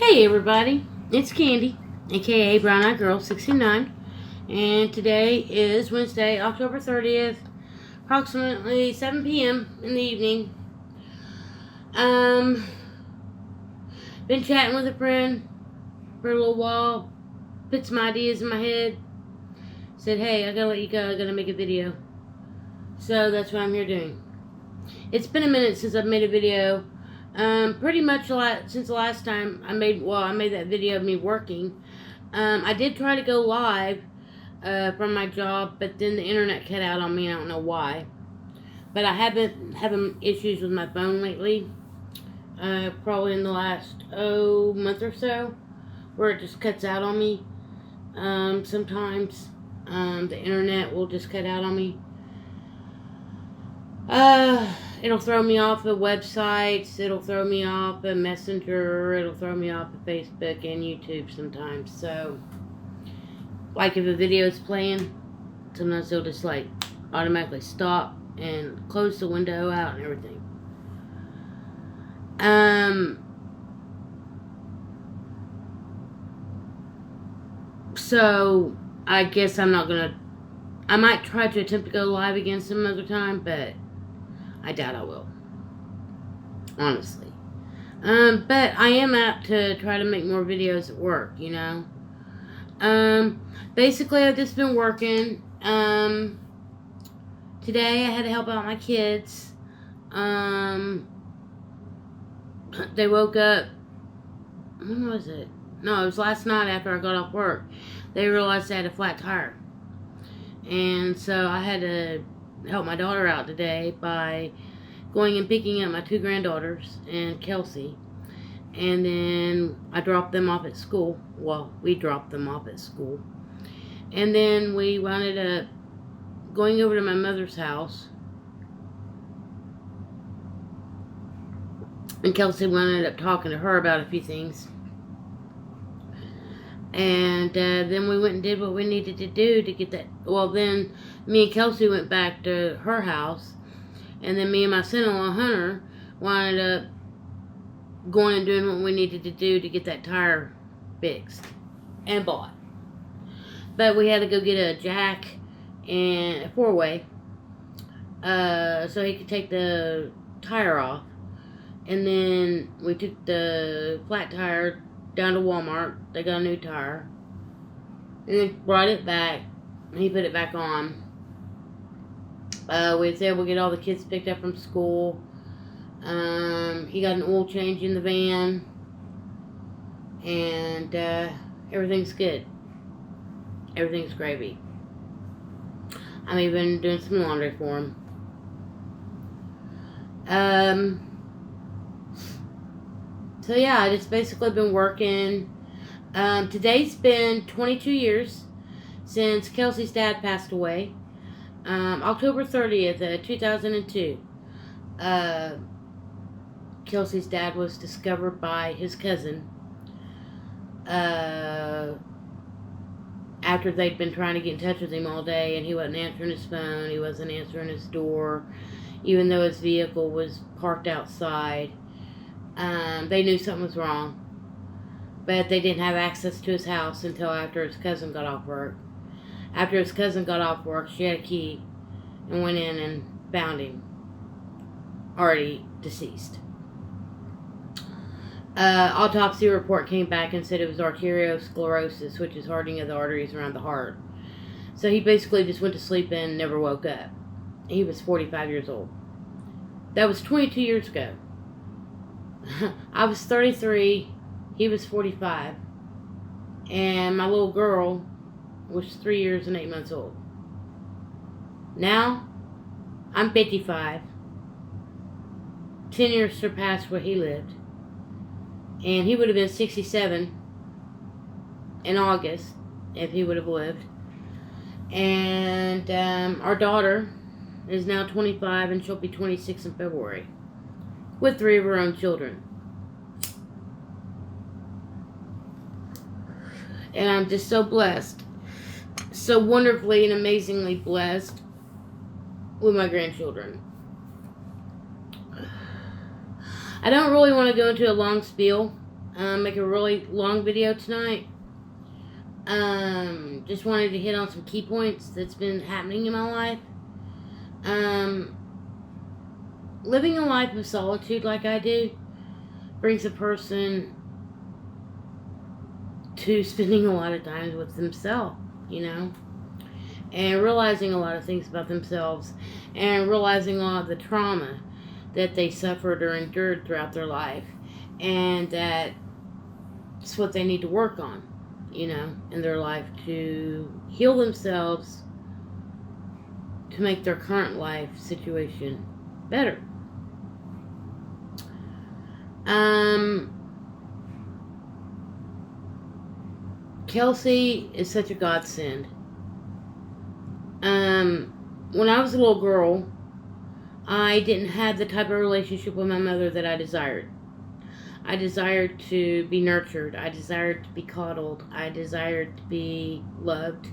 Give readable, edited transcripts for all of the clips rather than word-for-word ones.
Hey everybody, it's Candy, aka Brown Eyed Girl 69, and today is Wednesday, October 30th, approximately 7 p.m. in the evening. Been chatting with a friend for a little while, put some ideas in my head, said, hey, I gotta let you go, I gotta make a video. So that's what I'm here doing. It's been a minute since I've made a video. Pretty much since the last time I made that video of me working. I did try to go live from my job, but then the internet cut out on me. I don't know why. But I have been having issues with my phone lately. Probably in the last month or so, where it just cuts out on me. Sometimes the internet will just cut out on me. It'll throw me off of websites, it'll throw me off of Messenger, it'll throw me off of Facebook and YouTube sometimes. So, like if a video is playing, sometimes it'll just like automatically stop and close the window out and everything. So, I guess I might try to attempt to go live again some other time, but I doubt I will, honestly. But I am apt to try to make more videos at work, you know. Basically, I've just been working. Today I had to help out my kids. They woke up, when was it? No, it was last night after I got off work. They realized they had a flat tire. And so I had to help my daughter out today by going and picking up my two granddaughters and Kelsey, and then I dropped them off at school. Well, we dropped them off at school, and then we wound up going over to my mother's house, and Kelsey wound up talking to her about a few things. And then we went and did what we needed to do to get that. Well, then me and Kelsey went back to her house. And then me and my son-in-law, Hunter, wound up going and doing what we needed to do to get that tire fixed and bought. But we had to go get a jack and a four-way so he could take the tire off. And then we took the flat tire down to Walmart. They got a new tire. And then brought it back. And he put it back on. We was able to get all the kids picked up from school. He got an oil change in the van. And everything's good. Everything's gravy. I'm even doing some laundry for him. So yeah, I just basically been working. Today's been 22 years since Kelsey's dad passed away. October 30th, 2002. Kelsey's dad was discovered by his cousin after they'd been trying to get in touch with him all day, and he wasn't answering his phone, he wasn't answering his door, even though his vehicle was parked outside. They knew something was wrong, but they didn't have access to his house until after his cousin got off work. After his cousin got off work, she had a key and went in and found him already deceased. Autopsy report came back and said it was arteriosclerosis, which is hardening of the arteries around the heart. So he basically just went to sleep and never woke up. He was 45 years old. That was 22 years ago. I was 33, he was 45, and my little girl was 3 years and 8 months old. Now, I'm 55. 10 years surpassed where he lived. And he would have been 67 in August if he would have lived. And our daughter is now 25 and she'll be 26 in February. With 3 of her own children. And I'm just so blessed. So wonderfully and amazingly blessed with my grandchildren. I don't really want to go into a long spiel make a really long video tonight. Just wanted to hit on some key points that's been happening in my life. Living a life of solitude like I do brings a person to spending a lot of time with themselves, and realizing a lot of things about themselves, and realizing a lot of the trauma that they suffered or endured throughout their life, and that's what they need to work on, in their life to heal themselves, to make their current life situation better. Kelsey is such a godsend. When I was a little girl, I didn't have the type of relationship with my mother that I desired. I desired to be nurtured. I desired to be coddled. I desired to be loved,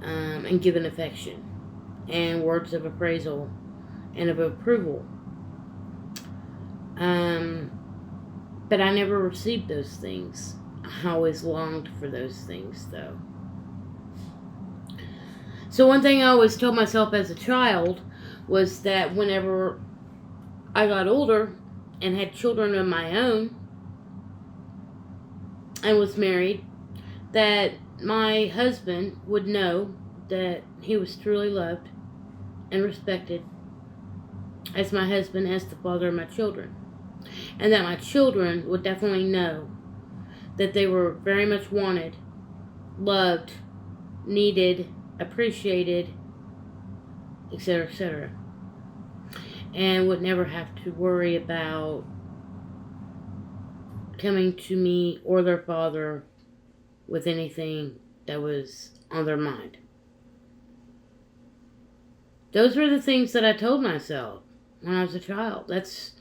and given affection and words of appraisal and of approval. But I never received those things. I always longed for those things, though. So one thing I always told myself as a child was that whenever I got older and had children of my own and was married, that my husband would know that he was truly loved and respected as my husband, as the father of my children. And that my children would definitely know that they were very much wanted, loved, needed, appreciated, etc., etc. And would never have to worry about coming to me or their father with anything that was on their mind. Those were the things that I told myself when I was a child. That's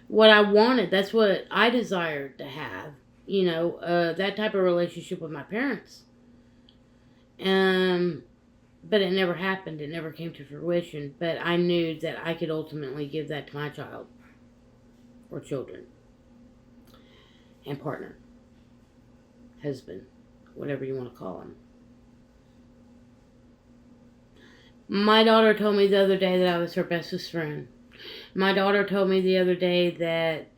what I wanted. That's what I desired to have. That type of relationship with my parents. But it never happened. It never came to fruition. But I knew that I could ultimately give that to my child or children and partner, husband, whatever you want to call him. My daughter told me the other day that I was her bestest friend. My daughter told me the other day that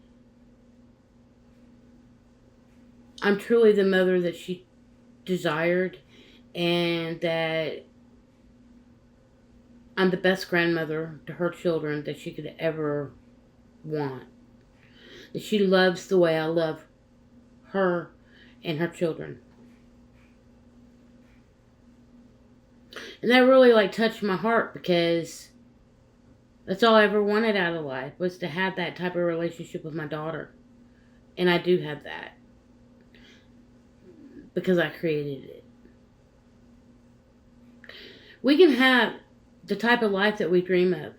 I'm truly the mother that she desired, and that I'm the best grandmother to her children that she could ever want. That she loves the way I love her and her children. And that really touched my heart, because that's all I ever wanted out of life, was to have that type of relationship with my daughter. And I do have that, because I created it. We can have the type of life that we dream of,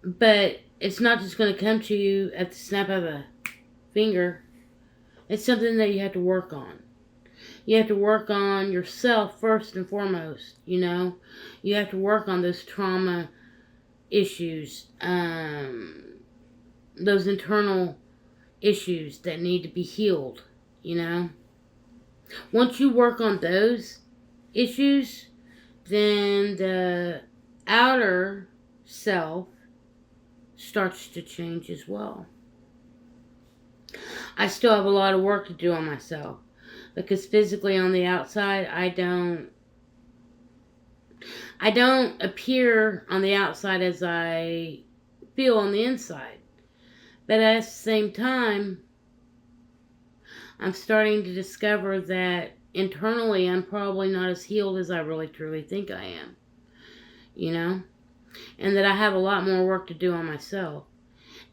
but it's not just going to come to you at the snap of a finger. It's something that you have to work on. You have to work on yourself first and foremost, You have to work on those trauma issues, those internal issues that need to be healed, Once you work on those issues, then the outer self starts to change as well. I still have a lot of work to do on myself, because physically on the outside, I don't appear on the outside as I feel on the inside. But at the same time, I'm starting to discover that internally I'm probably not as healed as I really truly think I am. And that I have a lot more work to do on myself.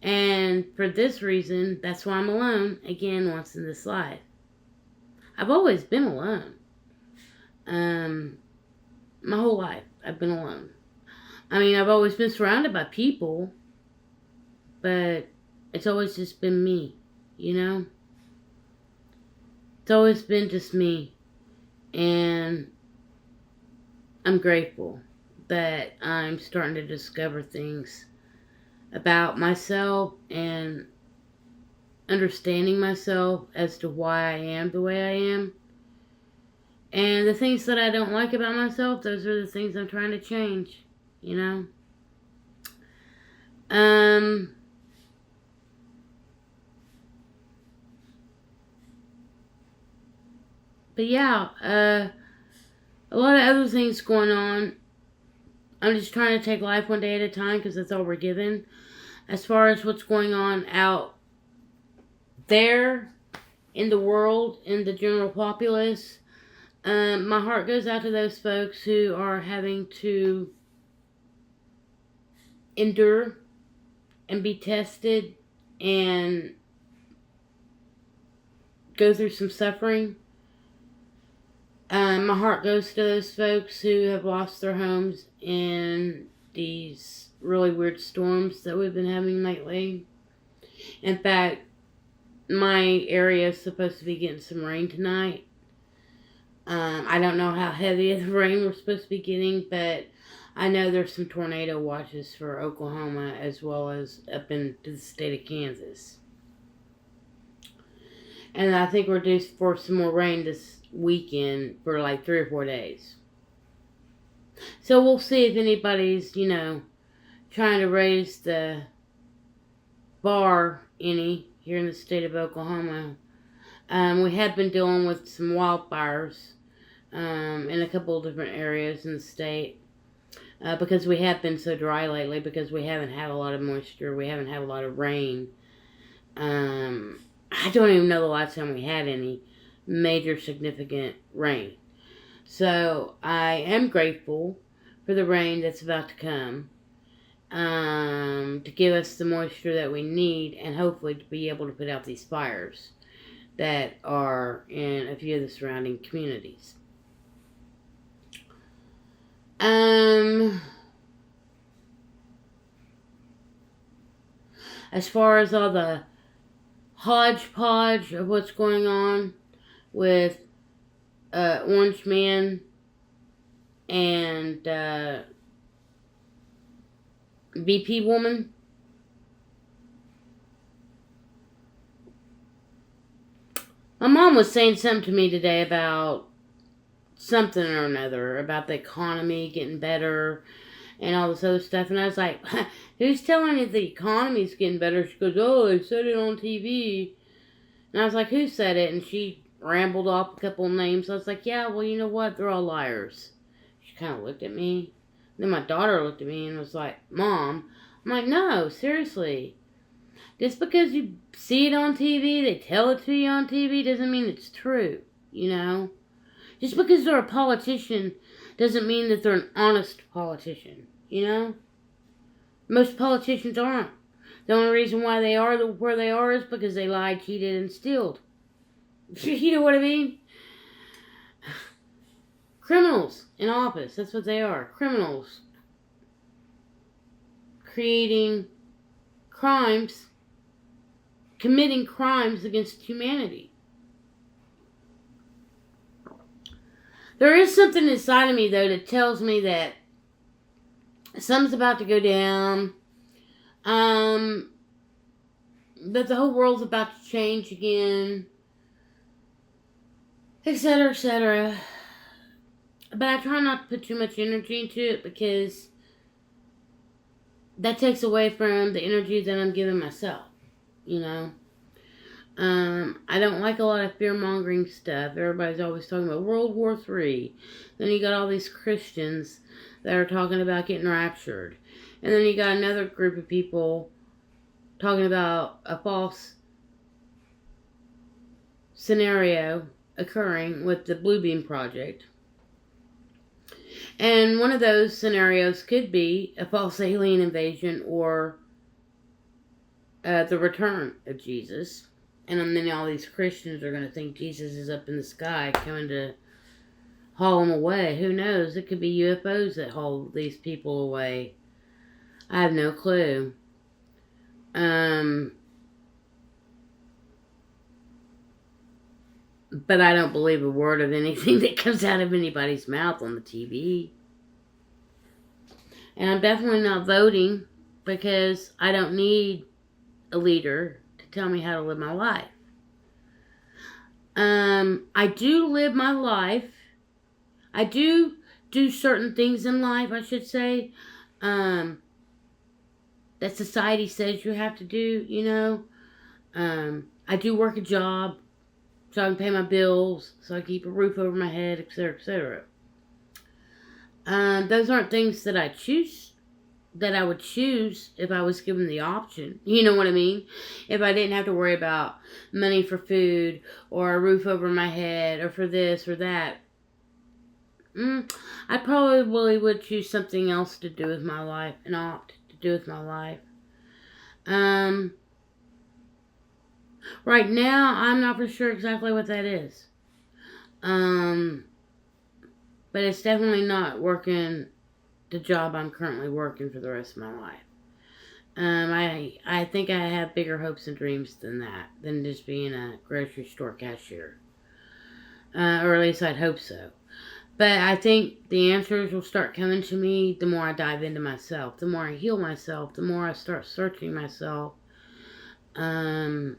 And for this reason, that's why I'm alone again once in this life. I've always been alone. My whole life, I've been alone. I've always been surrounded by people, but it's always just been me, It's always been just me. And I'm grateful that I'm starting to discover things about myself and understanding myself as to why I am the way I am. And the things that I don't like about myself, those are the things I'm trying to change, you know? But yeah, a lot of other things going on. I'm just trying to take life one day at a time because that's all we're given. As far as what's going on out there in the world, in the general populace, my heart goes out to those folks who are having to endure and be tested and go through some suffering. My heart goes to those folks who have lost their homes in these really weird storms that we've been having lately. In fact, my area is supposed to be getting some rain tonight. I don't know how heavy the rain we're supposed to be getting, but I know there's some tornado watches for Oklahoma as well as up into the state of Kansas. And I think we're due for some more rain this weekend for like 3 or 4 days. So we'll see if anybody's, trying to raise the bar any here in the state of Oklahoma. We have been dealing with some wildfires in a couple of different areas in the state because we have been so dry lately because we haven't had a lot of moisture. We haven't had a lot of rain. I don't even know the last time we had any major significant rain. So I am grateful for the rain that's about to come to give us the moisture that we need and hopefully to be able to put out these fires that are in a few of the surrounding communities. As far as all the hodgepodge of what's going on with Orange Man and BP Woman, my mom was saying something to me today about something or another, about the economy getting better and all this other stuff. And I was like, who's telling you the economy's getting better? She goes, oh, they said it on TV. And I was like, who said it? And she rambled off a couple of names. I was like, yeah, well, you know what? They're all liars. She kind of looked at me. Then my daughter looked at me and was like, Mom. I'm like, no, seriously. Just because you see it on TV, they tell it to you on TV, doesn't mean it's true, Just because they're a politician doesn't mean that they're an honest politician, Most politicians aren't. The only reason why they are where they are is because they lied, cheated, and stealed. You know what I mean? Criminals in office, that's what they are. Criminals. Creating crimes, committing crimes against humanity. There is something inside of me, though, that tells me that something's about to go down. That the whole world's about to change again. Etc., etc. But I try not to put too much energy into it because that takes away from the energy that I'm giving myself, I don't like a lot of fear-mongering stuff. Everybody's always talking about World War III. Then you got all these Christians that are talking about getting raptured. And then you got another group of people talking about a false scenario occurring with the Blue Beam Project. And one of those scenarios could be a false alien invasion or the return of Jesus. And then all these Christians are going to think Jesus is up in the sky coming to haul them away. Who knows? It could be UFOs that haul these people away. I have no clue. But I don't believe a word of anything that comes out of anybody's mouth on the TV. And I'm definitely not voting because I don't need a leader to tell me how to live my life. I do live my life. I do certain things in life, I should say, that society says you have to do, you know. I do work a job so I can pay my bills, so I keep a roof over my head, etc., etc. Those aren't things that I would choose if I was given the option. You know what I mean? If I didn't have to worry about money for food or a roof over my head or for this or that. I probably would choose something else to do with my life and opt to do with my life. Right now, I'm not for sure exactly what that is. But it's definitely not working the job I'm currently working for the rest of my life. I think I have bigger hopes and dreams than that, than just being a grocery store cashier. Or at least I'd hope so. But I think the answers will start coming to me the more I dive into myself, the more I heal myself, the more I start searching myself. The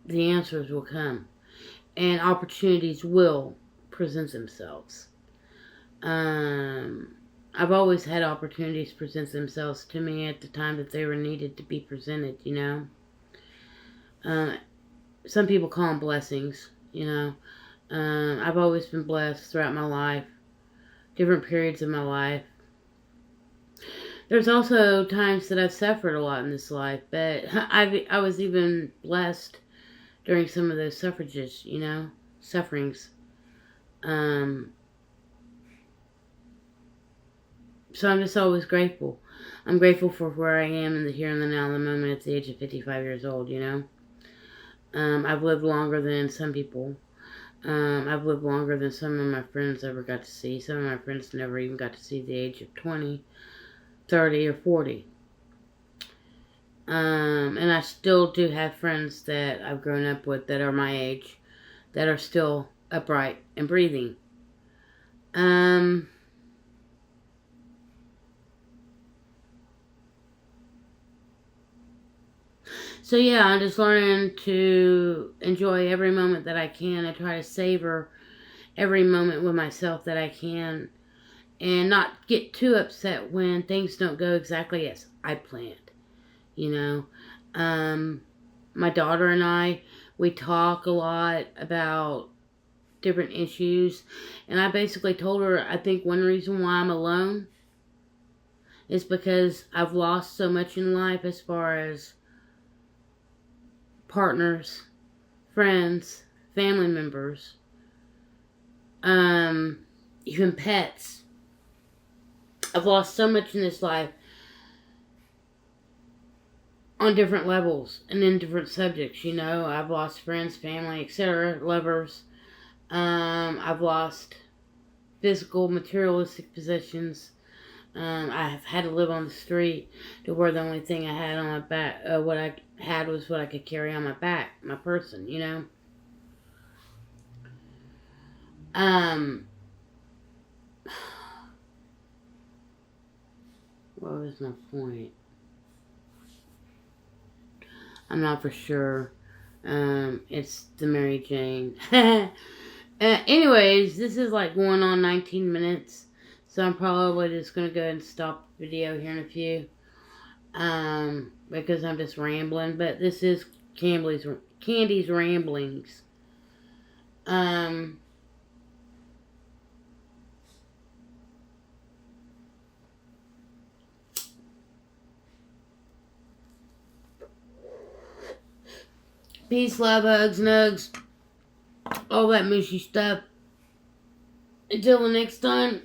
answers will come. And opportunities will present themselves. I've always had opportunities present themselves to me at the time that they were needed to be presented, you know. Some people call them blessings, you know. I've always been blessed throughout my life, different periods of my life. There's also times that I've suffered a lot in this life, but I was even blessed during some of those sufferings. So I'm just always grateful. I'm grateful for where I am in the here and the now, in the moment at the age of 55 years old, you know. I've lived longer than some people. I've lived longer than some of my friends ever got to see. Some of my friends never even got to see the age of 20, 30, or 40. And I still do have friends that I've grown up with that are my age, that are still upright and breathing. So yeah, I'm just learning to enjoy every moment that I can. I try to savor every moment with myself that I can, and not get too upset when things don't go exactly as I planned. You know, my daughter and I, we talk a lot about different issues, and I basically told her I think one reason why I'm alone is because I've lost so much in life as far as partners, friends, family members, even pets. I've lost so much in this life on different levels and in different subjects, you know. I've lost friends, family, etc., lovers. I've lost physical, materialistic possessions. I have had to live on the street to where the only thing I had on my back, what I had was what I could carry on my back, my person, you know. What was my point? I'm not for sure. It's the Mary Jane. Anyways, this is like going on 19 minutes. So I'm probably just going to go ahead and stop the video here in a few. Because I'm just rambling. But this is Candy's Ramblings. Peace, love, hugs, nugs. All that mushy stuff. Until the next time.